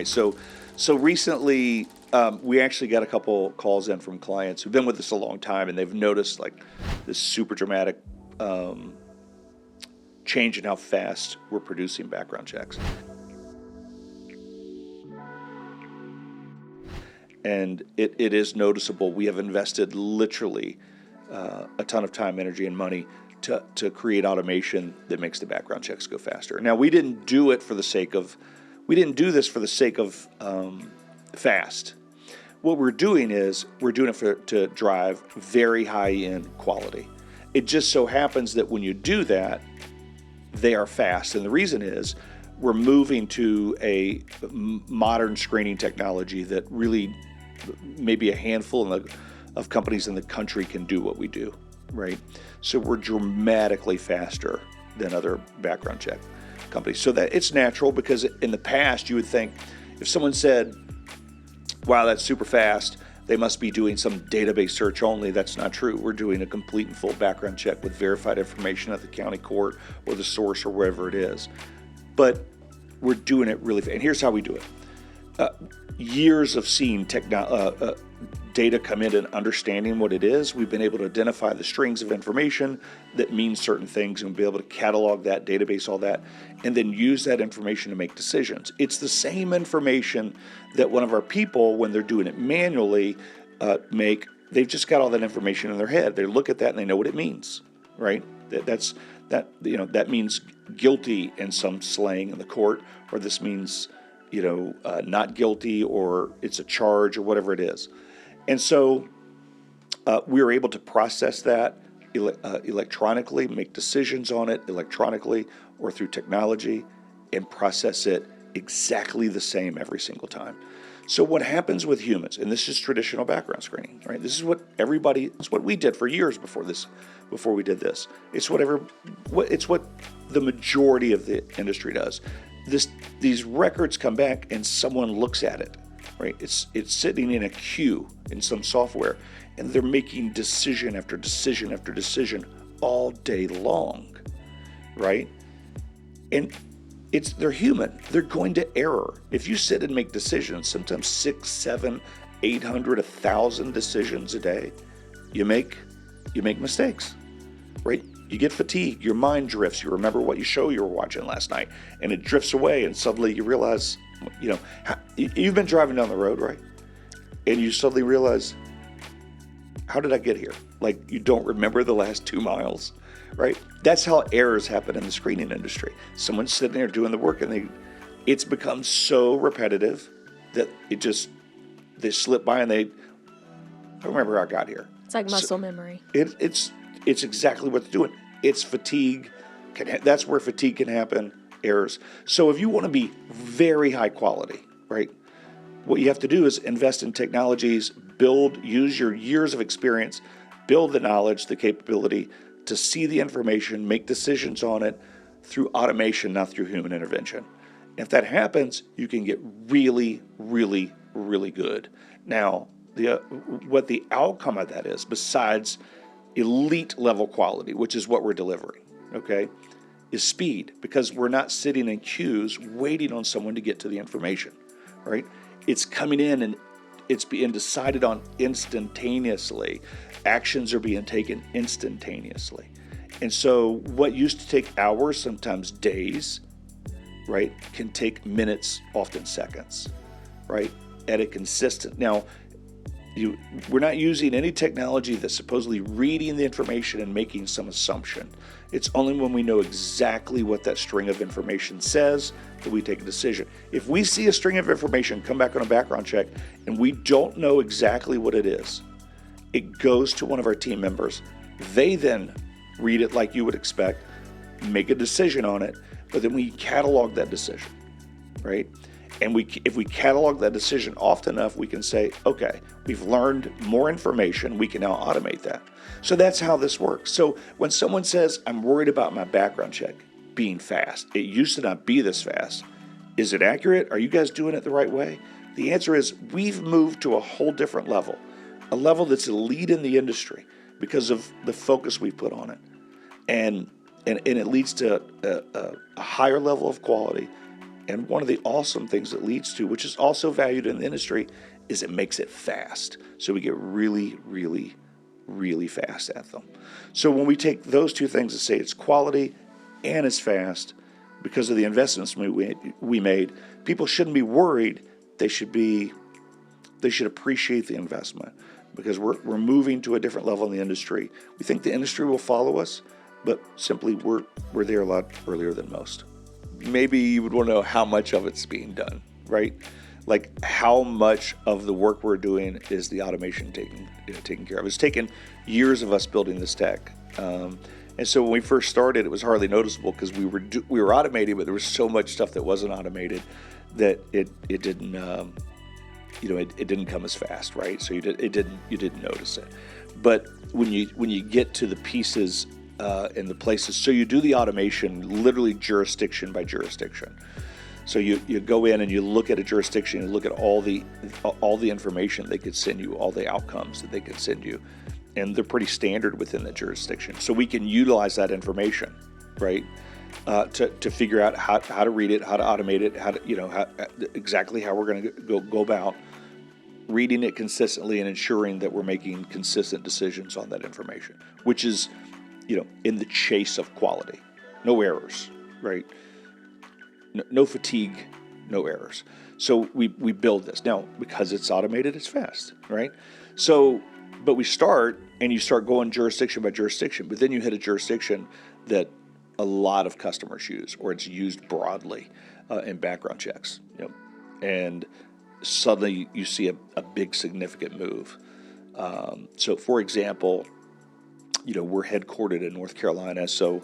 right? So recently, we actually got a couple calls in from clients who've been with us a long time, and they've noticed like this super dramatic change in how fast we're producing background checks. And it is noticeable. We have invested literally a ton of time, energy, and money to create automation that makes the background checks go faster. Now, we didn't do this for the sake of fast. What we're doing is we're doing it to drive very high-end quality. It just so happens that when you do that, they are fast. And the reason is we're moving to a modern screening technology that really maybe a handful of companies in the country can do what we do, right? So we're dramatically faster than other background check companies. So that it's natural, because in the past you would think if someone said, wow, that's super fast, they must be doing some database search only. That's not true. We're doing a complete and full background check with verified information at the county court or the source or wherever it is. But we're doing it really fast. And here's how we do it. Years of seeing data come in and understanding what it is, we've been able to identify the strings of information that mean certain things and be able to catalog that, database all that, and then use that information to make decisions. It's the same information that one of our people, when they're doing it manually, they've just got all that information in their head. They look at that and they know what it means, right? That means guilty in some slang in the court, or this means not guilty, or it's a charge, or whatever it is. And so we were able to process that electronically, make decisions on it electronically or through technology, and process it exactly the same every single time. So what happens with humans, and this is traditional background screening, right? This is what we did for years before we did this. It's what the majority of the industry does. These records come back and someone looks at it, right? It's sitting in a queue in some software, and they're making decision after decision after decision all day long, right? And they're human. They're going to error. If you sit and make decisions, sometimes 600, 700, 800, 1,000 decisions a day, you make mistakes, right? You get fatigued, your mind drifts, you remember what show you were watching last night, and it drifts away, and suddenly you realize, you've been driving down the road, right? And you suddenly realize, how did I get here? Like, you don't remember the last 2 miles, right? That's how errors happen in the screening industry. Someone's sitting there doing the work, and it's become so repetitive that they slip by and I don't remember how I got here. It's like muscle memory. It's exactly what they're doing. It's fatigue. That's where fatigue can happen, errors. So if you want to be very high quality, right, what you have to do is invest in technologies, use your years of experience, build the knowledge, the capability to see the information, make decisions on it through automation, not through human intervention. If that happens, you can get really, really, really good. Now, what the outcome of that is, besides elite level quality, which is what we're delivering, okay, is speed, because we're not sitting in queues waiting on someone to get to the information, right? It's coming in and it's being decided on instantaneously. Actions are being taken instantaneously. And so what used to take hours, sometimes days, right, can take minutes, often seconds, right, at a consistent. Now, we're not using any technology that's supposedly reading the information and making some assumption. It's only when we know exactly what that string of information says that we take a decision. If we see a string of information come back on a background check and we don't know exactly what it is, it goes to one of our team members. They then read it like you would expect, make a decision on it, but then we catalog that decision, right? And if we catalog that decision often enough, we can say, okay, we've learned more information, we can now automate that. So that's how this works. So when someone says, I'm worried about my background check being fast, it used to not be this fast. Is it accurate? Are you guys doing it the right way? The answer is we've moved to a whole different level, a level that's elite in the industry because of the focus we've put on it. And it leads to a higher level of quality And one of the awesome things it leads to, which is also valued in the industry, is it makes it fast. So we get really, really, really fast at them. So when we take those two things and say it's quality and it's fast, because of the investments we made, people shouldn't be worried. They should appreciate the investment, because we're moving to a different level in the industry. We think the industry will follow us, but simply we're there a lot earlier than most. Maybe you would want to know how much of it's being done, right? Like how much of the work we're doing is the automation taking care of. It's taken years of us building this tech. And so when we first started, it was hardly noticeable because we were automating, but there was so much stuff that wasn't automated that it didn't it didn't come as fast, right? So you didn't notice it. But when you get to the pieces and the places, so you do the automation literally jurisdiction by jurisdiction. So you go in and you look at a jurisdiction, and look at all the information they could send you, all the outcomes that they could send you, and they're pretty standard within the jurisdiction. So we can utilize that information, right, to figure out how to read it, how to automate it, exactly how we're going to go about reading it consistently and ensuring that we're making consistent decisions on that information, which is, in the chase of quality. No errors, right? No fatigue, no errors. So we build this. Now, because it's automated, it's fast, right? So, but we start, and you start going jurisdiction by jurisdiction, but then you hit a jurisdiction that a lot of customers use, or it's used broadly in background checks, and suddenly you see a big significant move. So for example, we're headquartered in North Carolina, so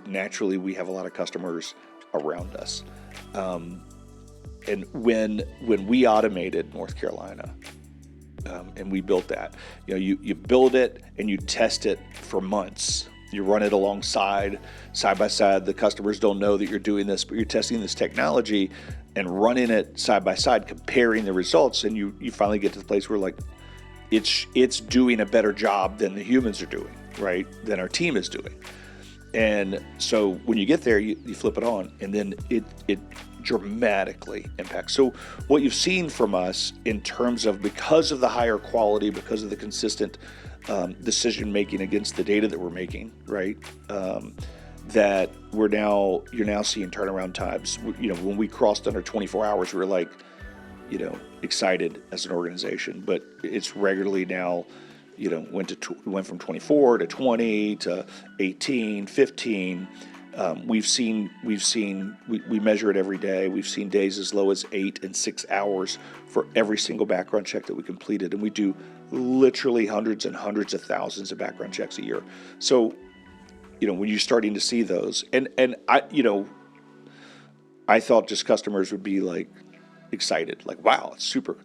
naturally we have a lot of customers around us. And when we automated North Carolina, and we built that, you build it and you test it for months. You run it side by side. The customers don't know that you're doing this, but you're testing this technology and running it side by side, comparing the results, and you finally get to the place where it's doing a better job than the humans are doing, right? Than our team is doing. And so when you get there, you flip it on, and then it dramatically impacts. So what you've seen from us in terms of, because of the higher quality, because of the consistent decision making against the data that we're making, right? That you're now seeing turnaround times. When we crossed under 24 hours, we were excited as an organization, but it's regularly now, went from 24 to 20 to 18, 15. We measure it every day. We've seen days as low as 8 and 6 hours for every single background check that we completed. And we do literally hundreds and hundreds of thousands of background checks a year. So, when you're starting to see those, and I thought just customers would be excited, wow, it's super.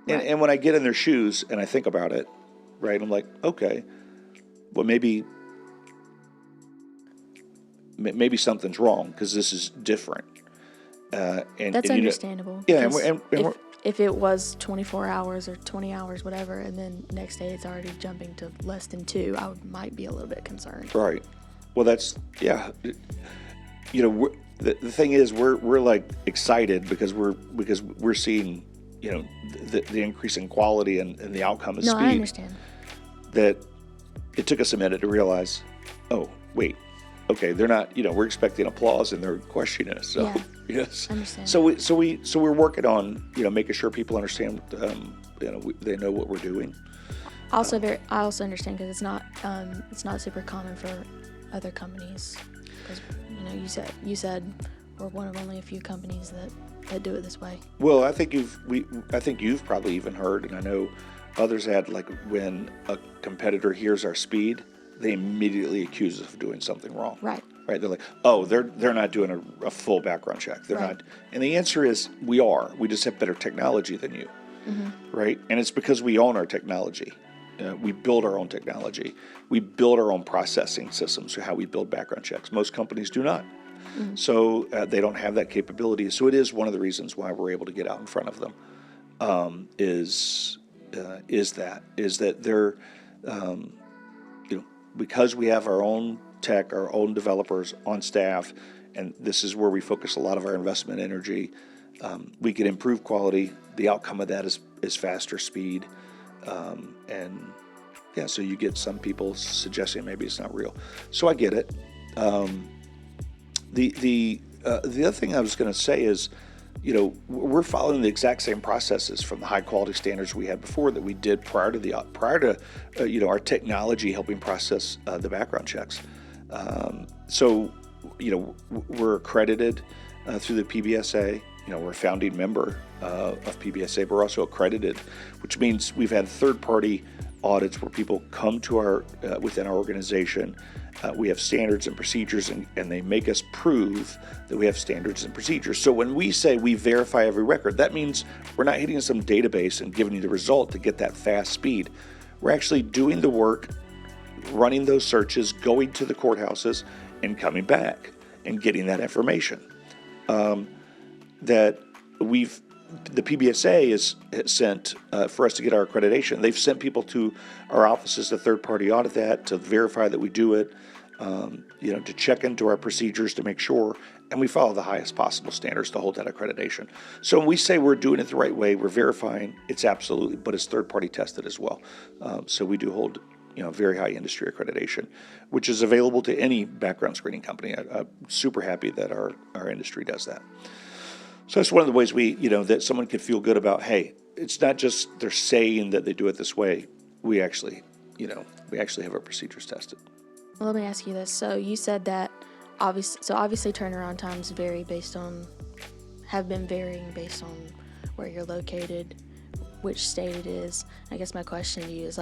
Right. And when I get in their shoes and I think about it, right, I'm like, okay, well, maybe something's wrong, because this is different. That's understandable. Yeah, if it was 24 hours or 20 hours, whatever, and then next day it's already jumping to less than 2, I might be a little bit concerned. Right. Well, that's, yeah. The thing is, we're excited because we're seeing, the increase in quality and the outcome of speed. No, I understand. That it took us a minute to realize, oh, wait, okay, they're not, we're expecting applause and they're questioning us. So, yeah, yes. I understand. So we're working on, making sure people understand, they know what we're doing. I also understand, because it's not super common for other companies, because you said we're one of only a few companies that do it this way. Well, I think you've probably even heard, and I know others had, when a competitor hears our speed, they immediately accuse us of doing something wrong. Right. Right. They're like, oh, they're not doing a full background check. They're not. And the answer is, we are. We just have better technology than you. Mm-hmm. Right. And it's because we own our technology. We build our own technology. We build our own processing systems for how we build background checks. Most companies do not. Mm-hmm. So they don't have that capability. So it is one of the reasons why we're able to get out in front of them. Is that they're, because we have our own tech, our own developers on staff, and this is where we focus a lot of our investment energy. We can improve quality. The outcome of that is faster speed, and yeah, so you get some people suggesting maybe it's not real. So I get it. The other thing I was going to say is, we're following the exact same processes from the high quality standards we had before that we did prior to our technology helping process the background checks. So we're accredited through the PBSA. We're a founding member of PBSA, but we're also accredited, which means we've had third-party audits where people come to our within our organization. We have standards and procedures, and they make us prove that we have standards and procedures. So when we say we verify every record, that means we're not hitting some database and giving you the result to get that fast speed. We're actually doing the work, running those searches, going to the courthouses, and coming back and getting that information. The PBSA is sent for us to get our accreditation. They've sent people to our offices to third-party audit that, to verify that we do it, to check into our procedures to make sure, and we follow the highest possible standards to hold that accreditation. So when we say we're doing it the right way, we're verifying, it's absolutely, but it's third-party tested as well. So we do hold very high industry accreditation, which is available to any background screening company. I'm super happy that our industry does that. So that's one of the ways that someone can feel good about, hey, it's not just they're saying that they do it this way. We actually have our procedures tested. Well, let me ask you this. So you said that obviously turnaround times have been varying based on where you're located, which state it is. I guess my question to you is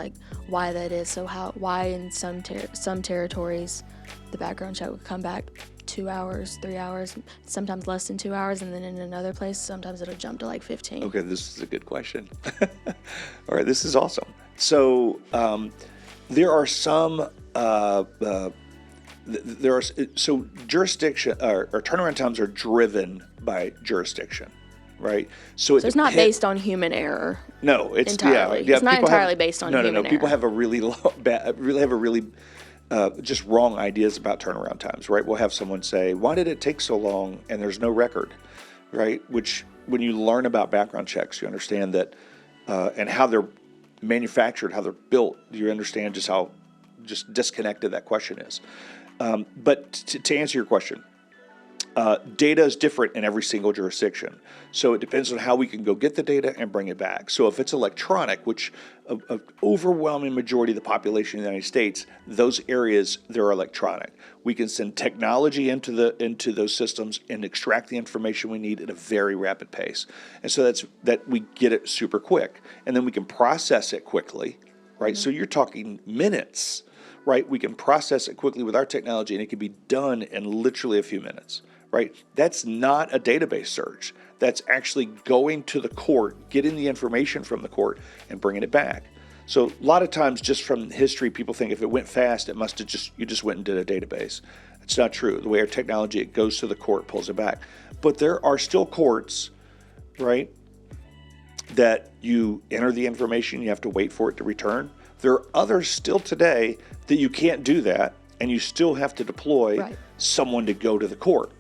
why that is. So why in some territories the background check would come back 2 hours, 3 hours, sometimes less than 2 hours, and then in another place, sometimes it'll jump to 15. Okay, this is a good question. All right, this is awesome. So there are some jurisdiction or turnaround times are driven by jurisdiction, right? So it's not based on human error. No, it's entirely. Yeah, it's not entirely based on human error. No. People have a really just wrong ideas about turnaround times, right? We'll have someone say, "Why did it take so long?" And there's no record, right? Which, when you learn about background checks, you understand that, and how they're manufactured, how they're built. You understand just how disconnected that question is. But to answer your question, data is different in every single jurisdiction. So it depends on how we can go get the data and bring it back. So if it's electronic, which an overwhelming majority of the population in the United States, those areas, they're electronic. We can send technology into those systems and extract the information we need at a very rapid pace. And so that we get it super quick. And then we can process it quickly, right? Mm-hmm. So you're talking minutes, right? We can process it quickly with our technology, and it can be done in literally a few minutes. Right? That's not a database search. That's actually going to the court, getting the information from the court, and bringing it back. So a lot of times, just from history, people think if it went fast, it must have you just went and did a database. It's not true. The way our technology, it goes to the court, pulls it back. But there are still courts, right, that you enter the information, you have to wait for it to return. There are others still today that you can't do that, and you still have to deploy someone to go to the court.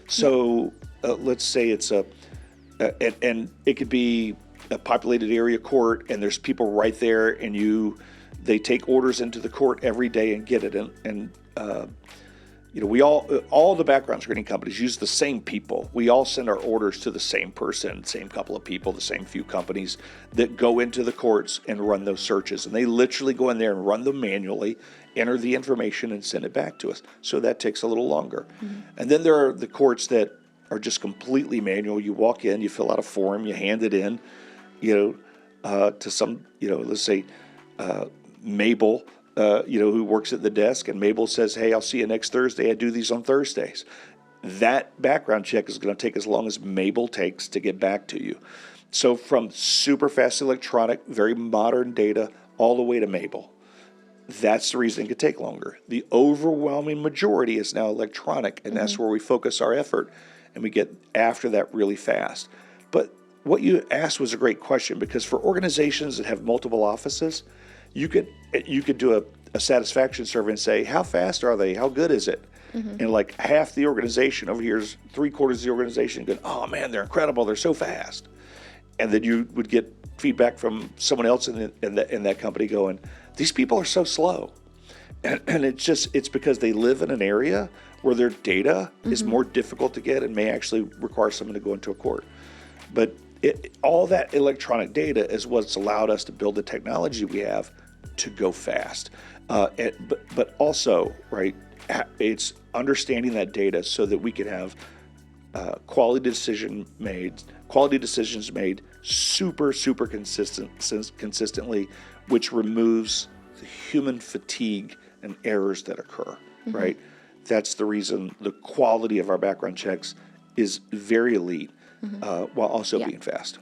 So let's say it's and it could be a populated area court, and there's people right there, and they take orders into the court every day and get it. And we all the background screening companies use the same people. We all send our orders to the same person, same couple of people, the same few companies that go into the courts and run those searches. And they literally go in there and run them manually, enter the information, and send it back to us. So that takes a little longer. Mm-hmm. And then there are the courts that are just completely manual. You walk in, you fill out a form, you hand it in, to some, let's say Mabel, who works at the desk, and Mabel says, "Hey, I'll see you next Thursday. I do these on Thursdays." That background check is going to take as long as Mabel takes to get back to you. So from super fast electronic, very modern data, all the way to Mabel. That's the reason it could take longer. The overwhelming majority is now electronic, and that's where we focus our effort, and we get after that really fast. But what you asked was a great question, because for organizations that have multiple offices, you could do a satisfaction survey and say, how fast are they? How good is it? And like half the organization over here is 3/4 of the organization going, oh man, they're incredible. They're so fast. And then you would get feedback from someone else in that company going, these people are so slow. And it's because they live in an area where their data is more difficult to get and may actually require someone to go into a court. But all that electronic data is what's allowed us to build the technology we have to go fast. But also, right, it's understanding that data so that we can have quality decisions made super consistently, which removes the human fatigue and errors that occur, right? That's the reason the quality of our background checks is very elite, while also being fast.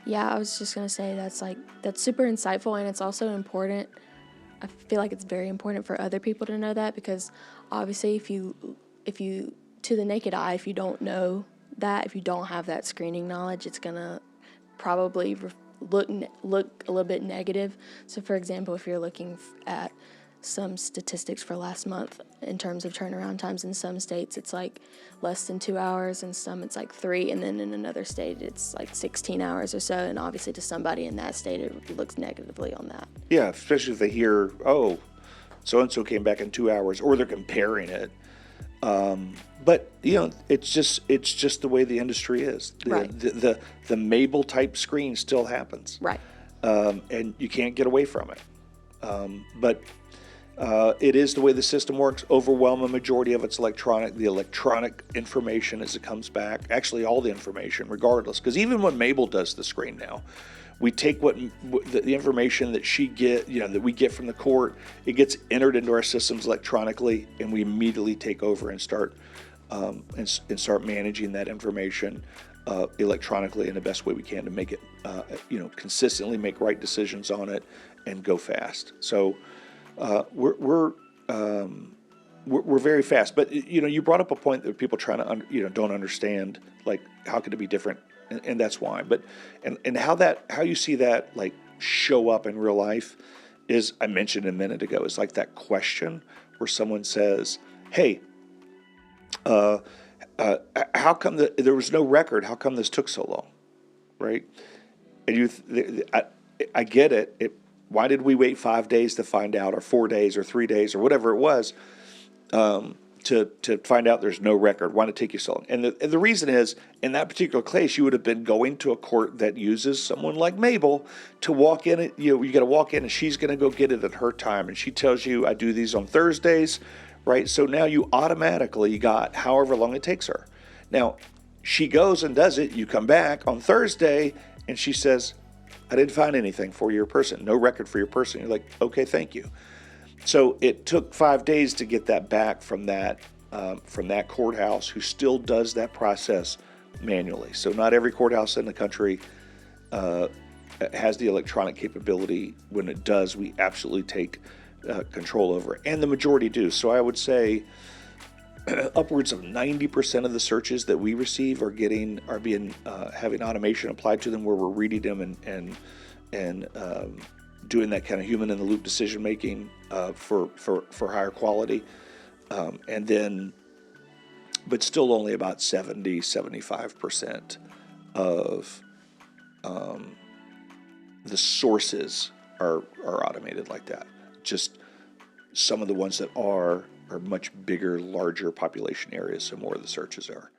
Yeah, I was just going to say that's super insightful, and it's also important. I feel like it's very important for other people to know that, because obviously if you to the naked eye, if you don't know that, if you don't have that screening knowledge, it's going to probably look a little bit negative. So for example, if you're looking at some statistics for last month in terms of turnaround times, in some states it's like less than 2 hours, and some it's like 3, and then in another state it's like 16 hours or so, and obviously to somebody in that state it looks negatively on that. Yeah, especially if they hear, oh, so-and-so came back in 2 hours, or they're comparing it. But it's just the way the industry is. The Mabel type screen still happens, right? And you can't get away from it. But it is the way the system works. Overwhelming majority of it's electronic. The electronic information as it comes back, actually all the information, regardless, because even when Mabel does the screen now, we take the information that that we get from the court. It gets entered into our systems electronically, and we immediately take over and start managing that information electronically in the best way we can to make it, consistently make right decisions on it and go fast. So we're very fast. But you brought up a point that people trying to don't understand, like how could it be different. And that's why. But and how you see that like show up in real life is, I mentioned a minute ago, is like that question where someone says, "Hey, how come there was no record? How come this took so long?" Right? And I get it. Why did we wait 5 days to find out, or 4 days, or 3 days, or whatever it was? To find out there's no record. Why did it take you so long? And the reason is, in that particular case, you would have been going to a court that uses someone like Mabel to walk in. You got to walk in, and she's going to go get it at her time. And she tells you, I do these on Thursdays, right? So now you automatically got however long it takes her. Now, she goes and does it. You come back on Thursday, and she says, I didn't find anything for your person. No record for your person. You're like, okay, thank you. So it took 5 days to get that back from that courthouse, who still does that process manually. So not every courthouse in the country has the electronic capability. When it does, we absolutely take control over it, and the majority do. So I would say upwards of 90% of the searches that we receive are having automation applied to them, where we're reading them and doing that kind of human in the loop decision making for higher quality, and then, but still only about 75% of the sources are automated like that. Just some of the ones that are much bigger, larger population areas, so more of the searches are.